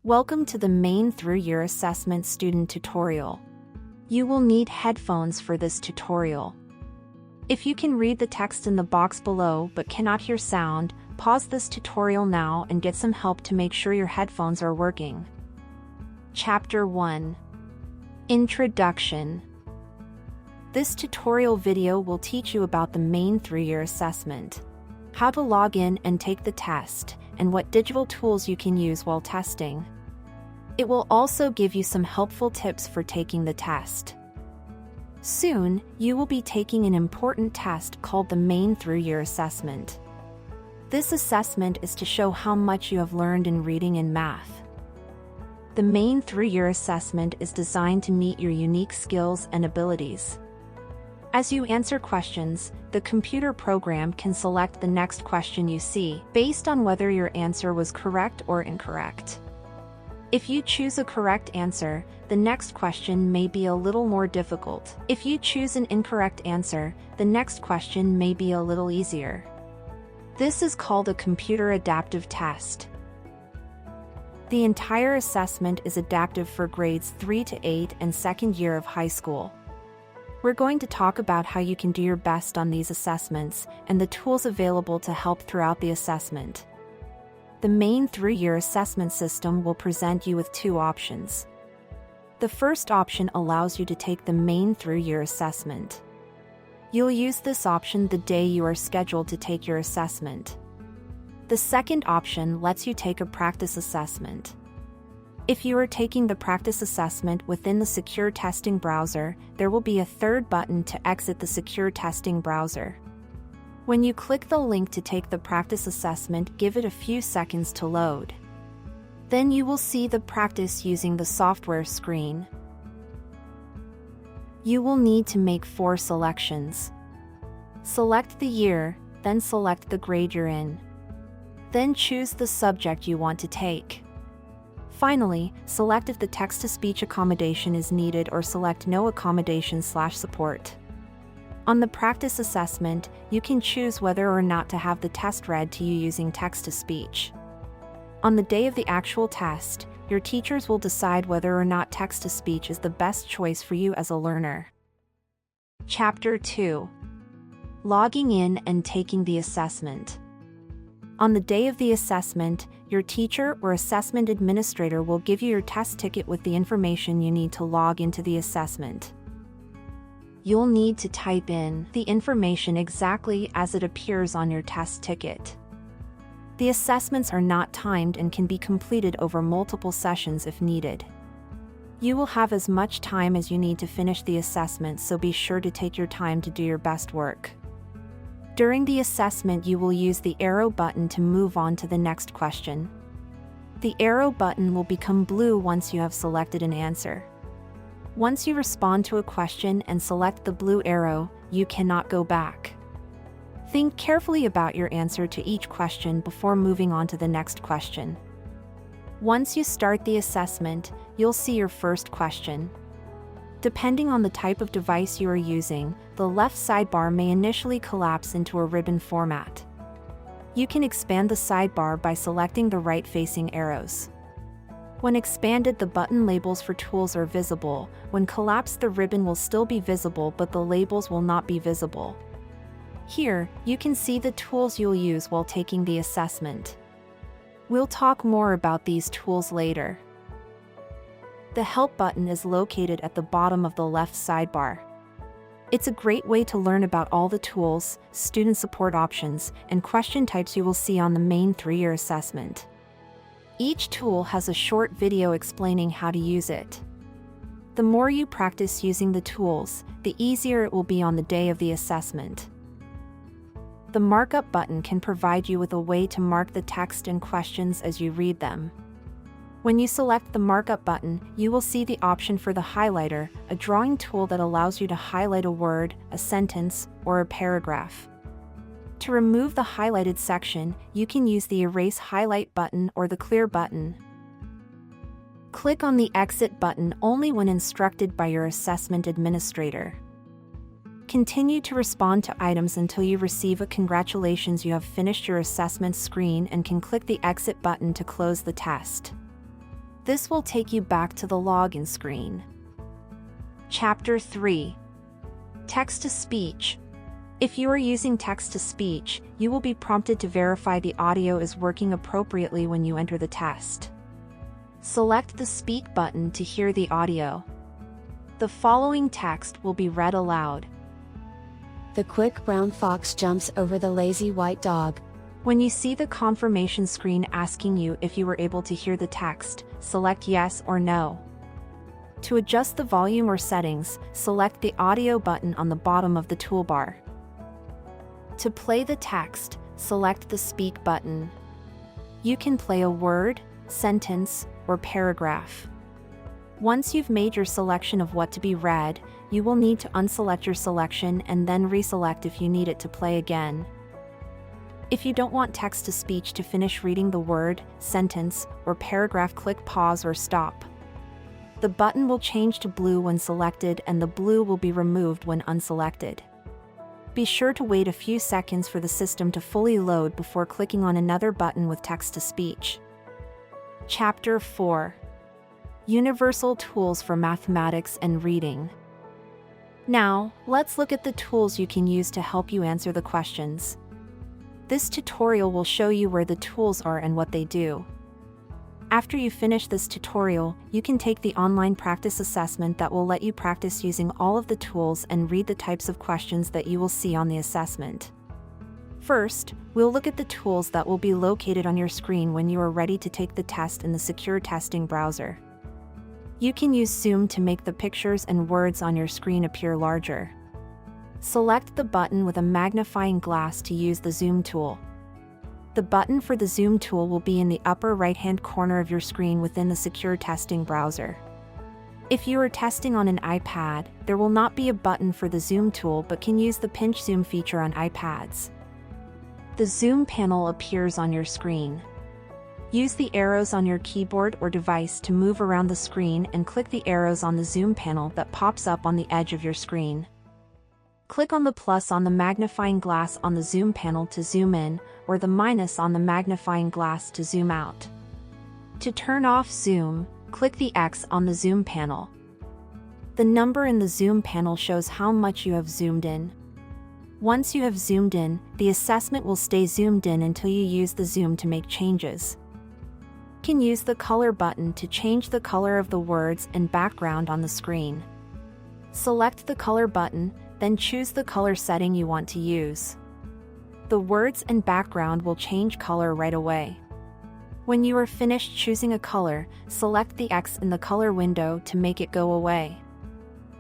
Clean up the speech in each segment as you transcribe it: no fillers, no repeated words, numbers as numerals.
Welcome to the Maine Through Year Assessment student tutorial. You will need headphones for this tutorial. If you can read the text in the box below but cannot hear sound, pause this tutorial now and get some help to make sure your headphones are working. Chapter 1. Introduction. This tutorial video will teach you about the Maine Through Year Assessment, how to log in and take the test, and what digital tools you can use while testing. It will also give you some helpful tips for taking the test. Soon, you will be taking an important test called the Maine Through Year Assessment. This assessment is to show how much you have learned in reading and math. The Maine Through Year Assessment is designed to meet your unique skills and abilities. As you answer questions, the computer program can select the next question you see, based on whether your answer was correct or incorrect. If you choose a correct answer, the next question may be a little more difficult. If you choose an incorrect answer, the next question may be a little easier. This is called a computer adaptive test. The entire assessment is adaptive for grades 3 to 8 and second year of high school. We're going to talk about how you can do your best on these assessments and the tools available to help throughout the assessment. The Maine Through Year Assessment system will present you with two options. The first option allows you to take the Maine Through Year Assessment. You'll use this option the day you are scheduled to take your assessment. The second option lets you take a practice assessment. If you are taking the practice assessment within the secure testing browser, there will be a third button to exit the secure testing browser. When you click the link to take the practice assessment, give it a few seconds to load. Then you will see the practice using the software screen. You will need to make 4 selections. Select the year, then select the grade you're in. Then choose the subject you want to take. Finally, select if the text-to-speech accommodation is needed or select no accommodation/support. On the practice assessment, you can choose whether or not to have the test read to you using text-to-speech. On the day of the actual test, your teachers will decide whether or not text-to-speech is the best choice for you as a learner. Chapter 2. Logging in and taking the assessment. On the day of the assessment, your teacher or assessment administrator will give you your test ticket with the information you need to log into the assessment. You'll need to type in the information exactly as it appears on your test ticket. The assessments are not timed and can be completed over multiple sessions if needed. You will have as much time as you need to finish the assessment, so be sure to take your time to do your best work. During the assessment, you will use the arrow button to move on to the next question. The arrow button will become blue once you have selected an answer. Once you respond to a question and select the blue arrow, you cannot go back. Think carefully about your answer to each question before moving on to the next question. Once you start the assessment, you'll see your first question. Depending on the type of device you are using, the left sidebar may initially collapse into a ribbon format. You can expand the sidebar by selecting the right-facing arrows. When expanded, the button labels for tools are visible. When collapsed, the ribbon will still be visible, but the labels will not be visible. Here, you can see the tools you'll use while taking the assessment. We'll talk more about these tools later. The Help button is located at the bottom of the left sidebar. It's a great way to learn about all the tools, student support options, and question types you will see on the Maine Through Year Assessment. Each tool has a short video explaining how to use it. The more you practice using the tools, the easier it will be on the day of the assessment. The Markup button can provide you with a way to mark the text and questions as you read them. When you select the Markup button, you will see the option for the highlighter, a drawing tool that allows you to highlight a word, a sentence, or a paragraph. To remove the highlighted section, you can use the Erase Highlight button or the Clear button. Click on the Exit button only when instructed by your assessment administrator. Continue to respond to items until you receive a congratulations you have finished your assessment screen and can click the Exit button to close the test. This will take you back to the login screen. Chapter 3. Text-to-speech. If you are using text-to-speech, you will be prompted to verify the audio is working appropriately when you enter the test. Select the Speak button to hear the audio. The following text will be read aloud. The quick brown fox jumps over the lazy white dog. When you see the confirmation screen asking you if you were able to hear the text, select yes or no. To adjust the volume or settings, select the audio button on the bottom of the toolbar. To play the text, select the Speak button. You can play a word, sentence, or paragraph. Once you've made your selection of what to be read, you will need to unselect your selection and then reselect if you need it to play again. If you don't want text-to-speech to finish reading the word, sentence, or paragraph, click pause or stop. The button will change to blue when selected and the blue will be removed when unselected. Be sure to wait a few seconds for the system to fully load before clicking on another button with text-to-speech. Chapter 4. Universal Tools for Mathematics and Reading. Now, let's look at the tools you can use to help you answer the questions. This tutorial will show you where the tools are and what they do. After you finish this tutorial, you can take the online practice assessment that will let you practice using all of the tools and read the types of questions that you will see on the assessment. First, we'll look at the tools that will be located on your screen when you are ready to take the test in the secure testing browser. You can use Zoom to make the pictures and words on your screen appear larger. Select the button with a magnifying glass to use the Zoom tool. The button for the Zoom tool will be in the upper right-hand corner of your screen within the secure testing browser. If you are testing on an iPad, there will not be a button for the Zoom tool but can use the pinch zoom feature on iPads. The Zoom panel appears on your screen. Use the arrows on your keyboard or device to move around the screen and click the arrows on the Zoom panel that pops up on the edge of your screen. Click on the plus on the magnifying glass on the Zoom panel to zoom in, or the minus on the magnifying glass to zoom out. To turn off zoom, click the X on the Zoom panel. The number in the Zoom panel shows how much you have zoomed in. Once you have zoomed in, the assessment will stay zoomed in until you use the zoom to make changes. You can use the color button to change the color of the words and background on the screen. Select the color button, then choose the color setting you want to use. The words and background will change color right away. When you are finished choosing a color, select the X in the color window to make it go away.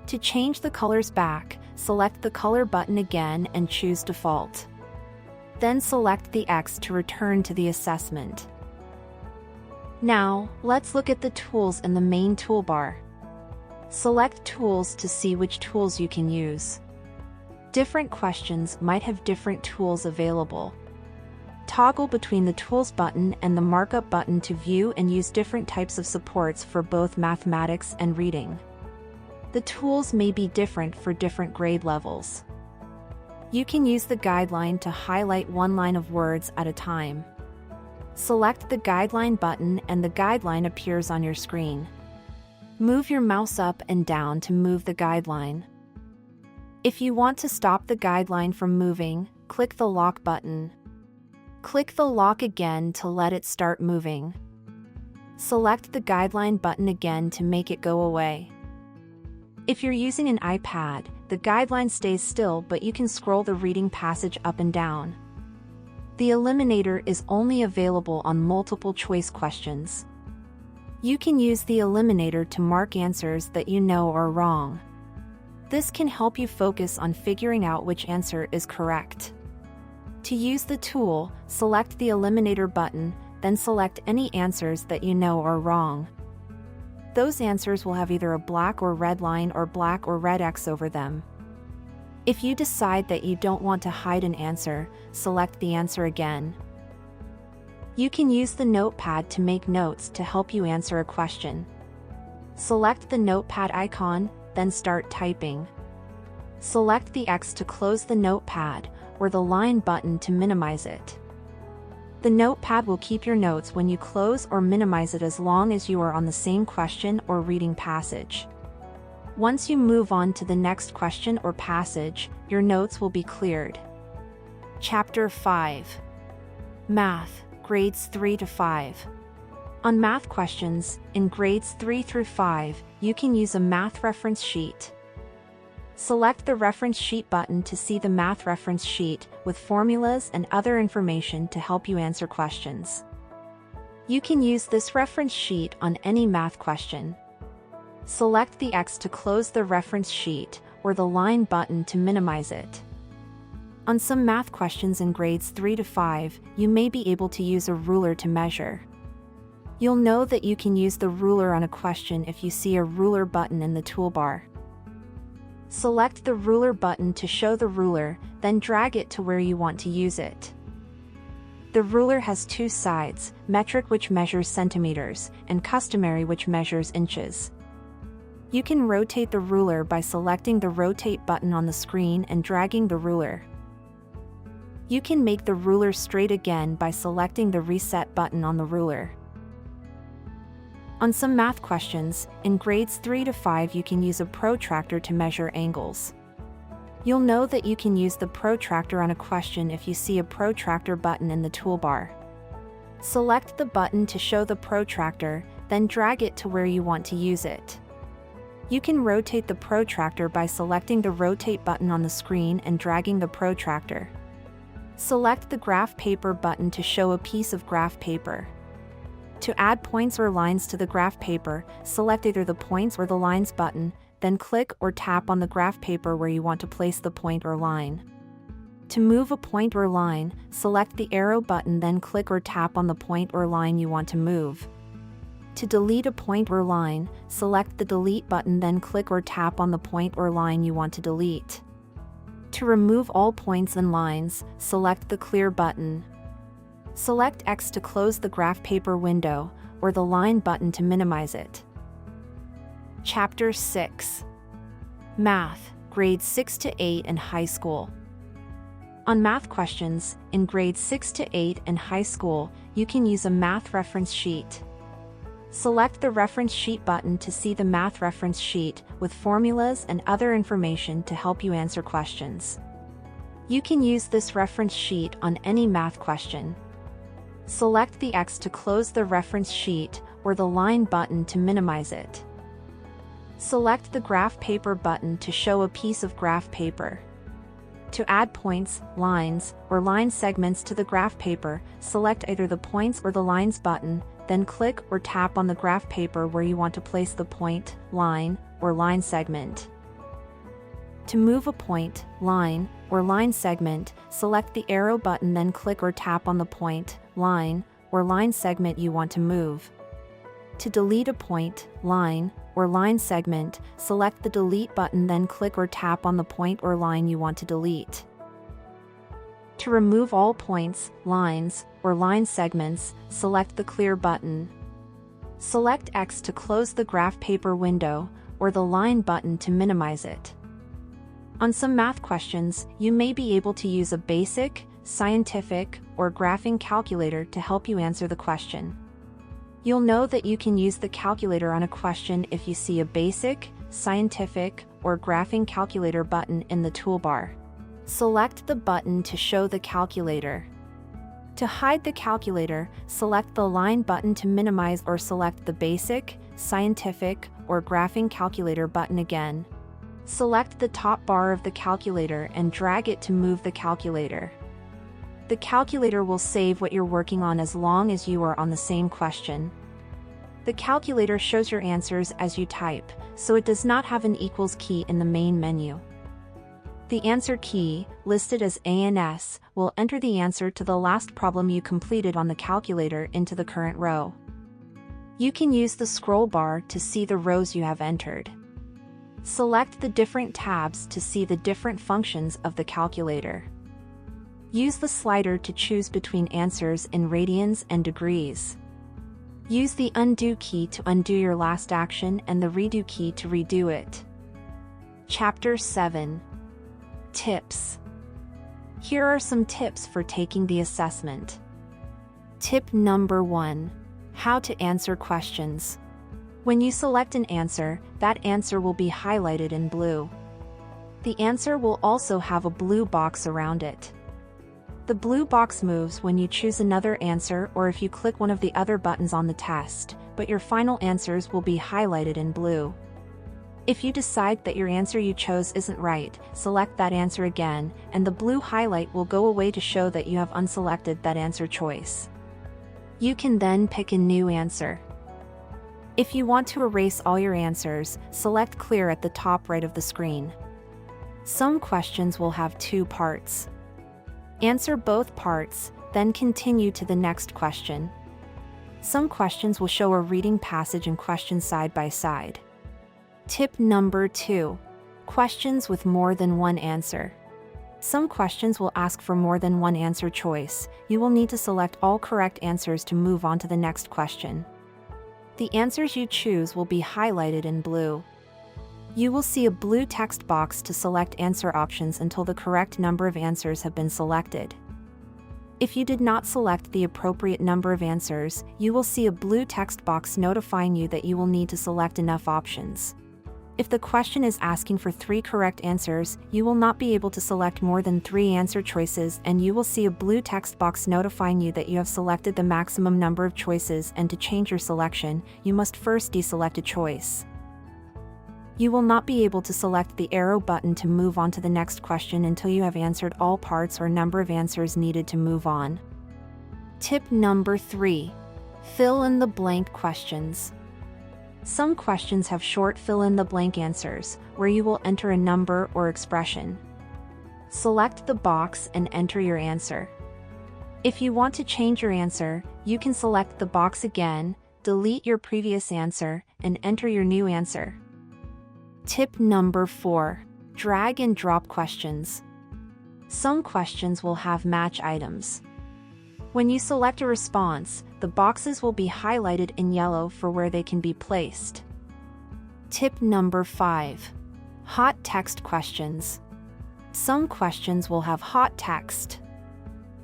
To change the colors back, select the color button again and choose default. Then select the X to return to the assessment. Now, let's look at the tools in the main toolbar. Select Tools to see which tools you can use. Different questions might have different tools available. Toggle between the Tools button and the Markup button to view and use different types of supports for both mathematics and reading. The tools may be different for different grade levels. You can use the guideline to highlight one line of words at a time. Select the Guideline button and the guideline appears on your screen. Move your mouse up and down to move the guideline. If you want to stop the guideline from moving, click the Lock button. Click the Lock again to let it start moving. Select the Guideline button again to make it go away. If you're using an iPad, the guideline stays still but you can scroll the reading passage up and down. The Eliminator is only available on multiple choice questions. You can use the Eliminator to mark answers that you know are wrong. This can help you focus on figuring out which answer is correct. To use the tool, select the Eliminator button, then select any answers that you know are wrong. Those answers will have either a black or red line or black or red X over them. If you decide that you don't want to hide an answer, select the answer again. You can use the notepad to make notes to help you answer a question. Select the notepad icon, then start typing. Select the X to close the notepad, or the line button to minimize it. The notepad will keep your notes when you close or minimize it as long as you are on the same question or reading passage. Once you move on to the next question or passage, your notes will be cleared. Chapter 5. Math, Grades 3 to 5. On math questions, in grades 3 through 5, you can use a math reference sheet. Select the reference sheet button to see the math reference sheet with formulas and other information to help you answer questions. You can use this reference sheet on any math question. Select the X to close the reference sheet or the line button to minimize it. On some math questions in grades 3 to 5, you may be able to use a ruler to measure. You'll know that you can use the ruler on a question if you see a ruler button in the toolbar. Select the ruler button to show the ruler, then drag it to where you want to use it. The ruler has two sides, metric which measures centimeters, and customary which measures inches. You can rotate the ruler by selecting the rotate button on the screen and dragging the ruler. You can make the ruler straight again by selecting the reset button on the ruler. On some math questions, in grades 3 to 5 you can use a protractor to measure angles. You'll know that you can use the protractor on a question if you see a protractor button in the toolbar. Select the button to show the protractor, then drag it to where you want to use it. You can rotate the protractor by selecting the rotate button on the screen and dragging the protractor. Select the graph paper button to show a piece of graph paper. To add points or lines to the graph paper, select either the points or the lines button, then click or tap on the graph paper where you want to place the point or line. To move a point or line, select the arrow button, then click or tap on the point or line you want to move. To delete a point or line, select the delete button, then click or tap on the point or line you want to delete. To remove all points and lines, select the clear button. Select X to close the graph paper window, or the line button to minimize it. Chapter 6. Math, Grades 6 to 8 and High School. On math questions, in grades 6 to 8 and high school, you can use a math reference sheet. Select the reference sheet button to see the math reference sheet with formulas and other information to help you answer questions. You can use this reference sheet on any math question. Select the X to close the reference sheet or the line button to minimize it. Select the graph paper button to show a piece of graph paper. To add points, lines, or line segments to the graph paper, select either the points or the lines button, then click or tap on the graph paper where you want to place the point, line, or line segment. To move a point, line, or line segment, select the arrow button, then click or tap on the point, line, or line segment you want to move. To delete a point, line, or line segment, select the delete button, then click or tap on the point or line you want to delete. To remove all points, lines, or line segments, select the clear button. Select X to close the graph paper window, or the line button to minimize it. On some math questions, you may be able to use a basic, scientific, or graphing calculator to help you answer the question. You'll know that you can use the calculator on a question if you see a basic, scientific, or graphing calculator button in the toolbar. Select the button to show the calculator. To hide the calculator, select the line button to minimize, or select the basic, scientific, or graphing calculator button again. Select the top bar of the calculator and drag it to move the calculator. The calculator will save what you're working on as long as you are on the same question. The calculator shows your answers as you type, so it does not have an equals key in the main menu. The answer key, listed as ANS, will enter the answer to the last problem you completed on the calculator into the current row. You can use the scroll bar to see the rows you have entered. Select the different tabs to see the different functions of the calculator. Use the slider to choose between answers in radians and degrees. Use the undo key to undo your last action and the redo key to redo it. Chapter 7. Tips. Here are some tips for taking the assessment. Tip number 1. How to answer questions. When you select an answer, that answer will be highlighted in blue. The answer will also have a blue box around it. The blue box moves when you choose another answer or if you click one of the other buttons on the test, but your final answers will be highlighted in blue. If you decide that your answer you chose isn't right, select that answer again, and the blue highlight will go away to show that you have unselected that answer choice. You can then pick a new answer. If you want to erase all your answers, select Clear at the top right of the screen. Some questions will have 2 parts. Answer both parts, then continue to the next question. Some questions will show a reading passage and question side by side. Tip number 2. Questions with more than one answer. Some questions will ask for more than one answer choice. You will need to select all correct answers to move on to the next question. The answers you choose will be highlighted in blue. You will see a blue text box to select answer options until the correct number of answers have been selected. If you did not select the appropriate number of answers, you will see a blue text box notifying you that you will need to select enough options. If the question is asking for 3 correct answers, you will not be able to select more than 3 answer choices, and you will see a blue text box notifying you that you have selected the maximum number of choices, and to change your selection, you must first deselect a choice. You will not be able to select the arrow button to move on to the next question until you have answered all parts or number of answers needed to move on. Tip number 3. Fill in the blank questions. Some questions have short fill-in-the-blank answers, where you will enter a number or expression. Select the box and enter your answer. If you want to change your answer, you can select the box again, delete your previous answer, and enter your new answer. Tip number 4. Drag and drop questions. Some questions will have match items. When you select a response, the boxes will be highlighted in yellow for where they can be placed. Tip number 5. Hot text questions. Some questions will have hot text.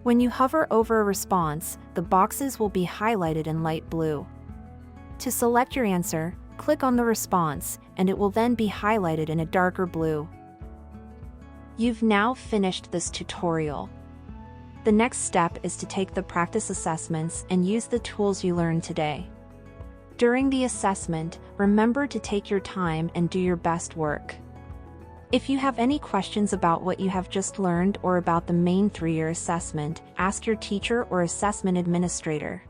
When you hover over a response, the boxes will be highlighted in light blue. To select your answer, click on the response, and it will then be highlighted in a darker blue. You've now finished this tutorial. The next step is to take the practice assessments and use the tools you learned today. During the assessment, remember to take your time and do your best work. If you have any questions about what you have just learned or about the Maine Through Year Assessment, ask your teacher or assessment administrator.